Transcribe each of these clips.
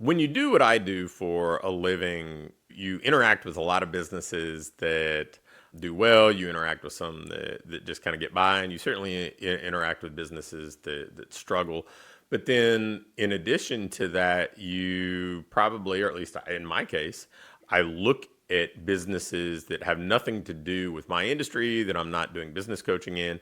When you do what I do for a living, you interact with a lot of businesses that do well. You interact with some that just kind of get by, and you certainly interact with businesses that struggle. But then, in addition to that, you probably, or at least in my case, I look at businesses that have nothing to do with my industry, that I'm not doing business coaching in,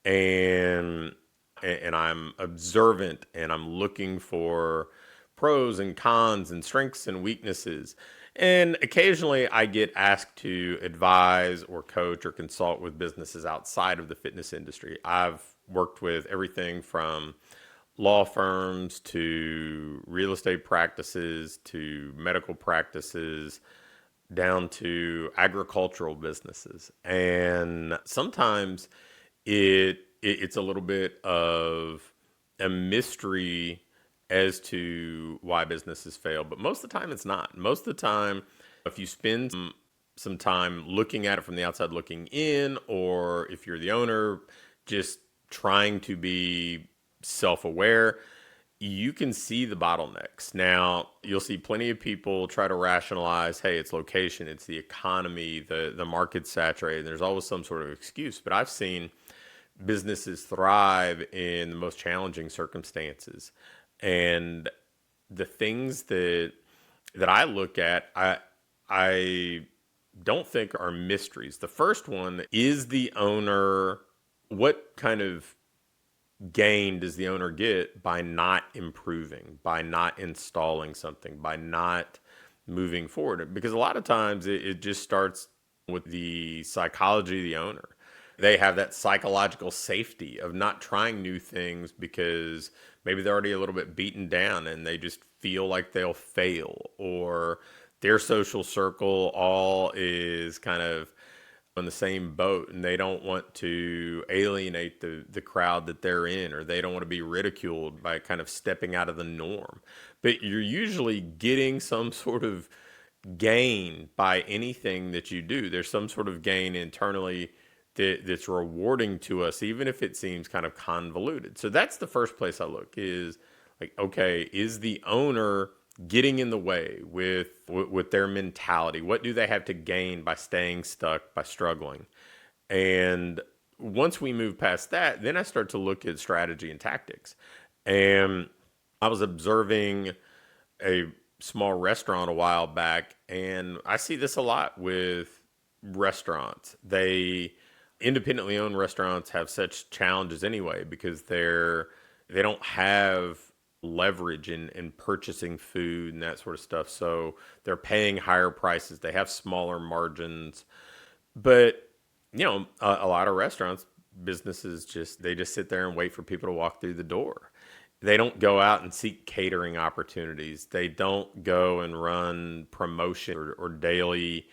and and I'm observant and I'm looking for pros and cons and strengths and weaknesses. And occasionally I get asked to advise or coach or consult with businesses outside of the fitness industry. I've worked with everything from law firms to real estate practices to medical practices down to agricultural businesses. And sometimes it's a little bit of a mystery as to why businesses fail, but most of the time it's not. Most of the time, if you spend some time looking at it from the outside looking in, or if you're the owner just trying to be self-aware, you can see the bottlenecks. Now, you'll see plenty of people try to rationalize, hey, it's location, it's the economy, the market's saturated. There's always some sort of excuse. But I've seen businesses thrive in the most challenging circumstances. And the things that I look at, I don't think are mysteries. The first one is the owner, what kind of gain does the owner get by not improving, by not installing something, by not moving forward? Because a lot of times it just starts with the psychology of the owner. They have that psychological safety of not trying new things because maybe they're already a little bit beaten down and they just feel like they'll fail, or their social circle all is kind of on the same boat and they don't want to alienate the crowd that they're in, or they don't want to be ridiculed by kind of stepping out of the norm. But you're usually getting some sort of gain by anything that you do. There's some sort of gain internally that's rewarding to us, even if it seems kind of convoluted. So that's the first place I look, is like, okay, is the owner getting in the way with their mentality? What do they have to gain by staying stuck, by struggling? And once we move past that, then I start to look at strategy and tactics. And I was observing a small restaurant a while back, and I see this a lot with restaurants. They independently owned restaurants have such challenges anyway because they don't have leverage in purchasing food and that sort of stuff. So they're paying higher prices. They have smaller margins. But, a lot of restaurants, businesses they just sit there and wait for people to walk through the door. They don't go out and seek catering opportunities. They don't go and run promotion or daily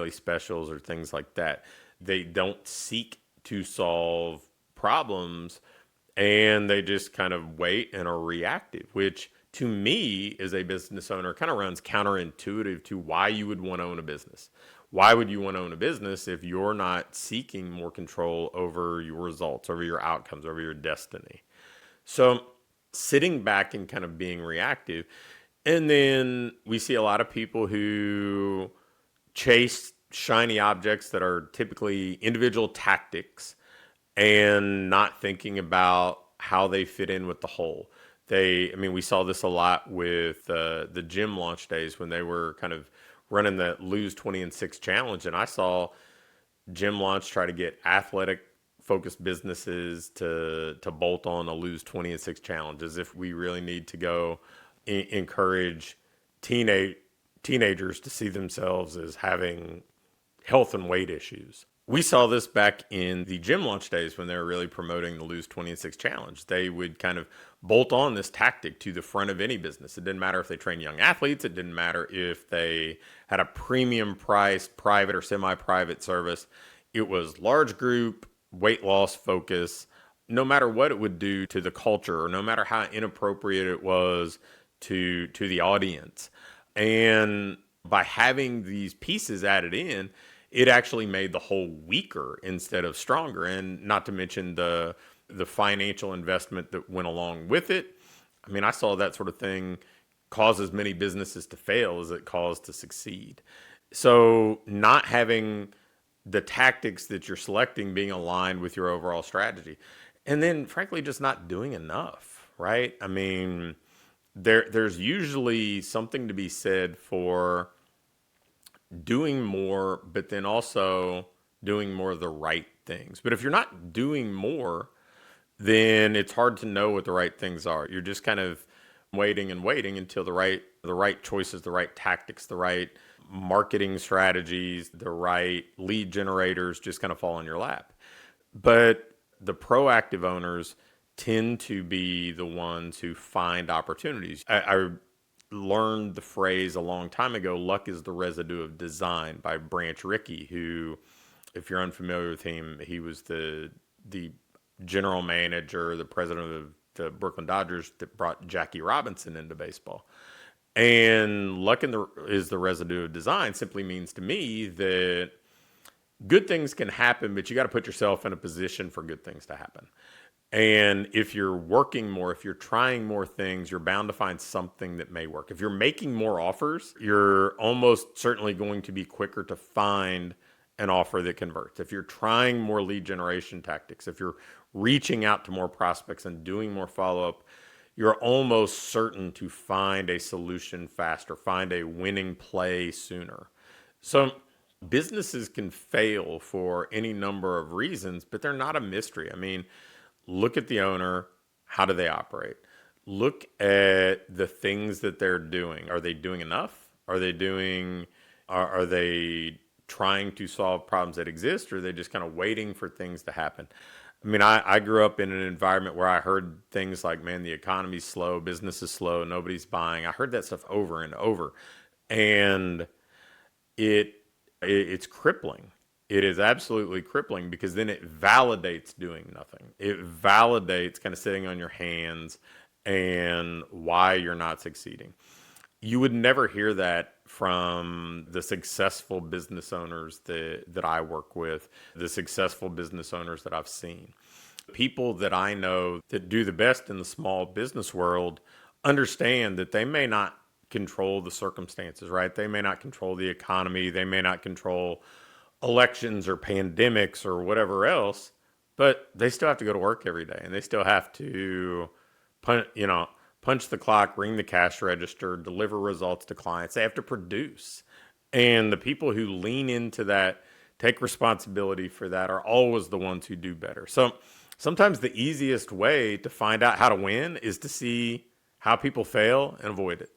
specials or things like that. They don't seek to solve problems, and they just kind of wait and are reactive, which to me as a business owner kind of runs counterintuitive to why you would want to own a business. Why would you want to own a business if you're not seeking more control over your results, over your outcomes, over your destiny? So sitting back and kind of being reactive. And then we see a lot of people who chase shiny objects that are typically individual tactics and not thinking about how they fit in with the whole. We saw this a lot with the gym launch days when they were kind of running the lose 20 and 6 challenge. And I saw gym launch try to get athletic focused businesses to bolt on a lose 20 and 6 challenge, as if we really need to go encourage teenagers to see themselves as having health and weight issues. We saw this back in the gym launch days when they were really promoting the lose 20 and 6 challenge. They would kind of bolt on this tactic to the front of any business. It didn't matter if they trained young athletes. It didn't matter if they had a premium priced private or semi-private service. It was large group, weight loss focus. No matter what it would do to the culture, or no matter how inappropriate it was to the audience. And by having these pieces added in, it actually made the whole weaker instead of stronger. And not to mention the financial investment that went along with it. I saw that sort of thing causes many businesses to fail as it causes to succeed. So not having the tactics that you're selecting being aligned with your overall strategy. And then frankly, just not doing enough, right? I mean, there's usually something to be said for doing more, but then also doing more of the right things. But if you're not doing more, then it's hard to know what the right things are. You're just kind of waiting and waiting until the right choices, the right tactics, the right marketing strategies, the right lead generators just kind of fall in your lap. But the proactive owners tend to be the ones who find opportunities. I learned the phrase a long time ago, luck is the residue of design, by Branch Rickey, who, if you're unfamiliar with him, he was the general manager, the president of the Brooklyn Dodgers that brought Jackie Robinson into baseball. And luck is the residue of design simply means to me that good things can happen, but you got to put yourself in a position for good things to happen. And if you're working more, if you're trying more things, you're bound to find something that may work. If you're making more offers, you're almost certainly going to be quicker to find an offer that converts. If you're trying more lead generation tactics, if you're reaching out to more prospects and doing more follow-up, you're almost certain to find a solution faster, find a winning play sooner. So businesses can fail for any number of reasons, but they're not a mystery. I mean, look at the owner. How do they operate? Look at the things that they're doing. Are they doing enough? Are they trying to solve problems that exist, or are they just kind of waiting for things to happen? I mean, I grew up in an environment where I heard things like, man, the economy's slow, business is slow, nobody's buying. I heard that stuff over and over. And it's crippling. It is absolutely crippling, because then it validates doing nothing. It validates kind of sitting on your hands and why you're not succeeding. You would never hear that from the successful business owners that I work with, the successful business owners that I've seen. People that I know that do the best in the small business world understand that they may not control the circumstances, right? They may not control the economy. They may not control elections or pandemics or whatever else, but they still have to go to work every day, and they still have to punch the clock, ring the cash register, deliver results to clients. They have to produce. And the people who lean into that, take responsibility for that, are always the ones who do better. So sometimes the easiest way to find out how to win is to see how people fail and avoid it.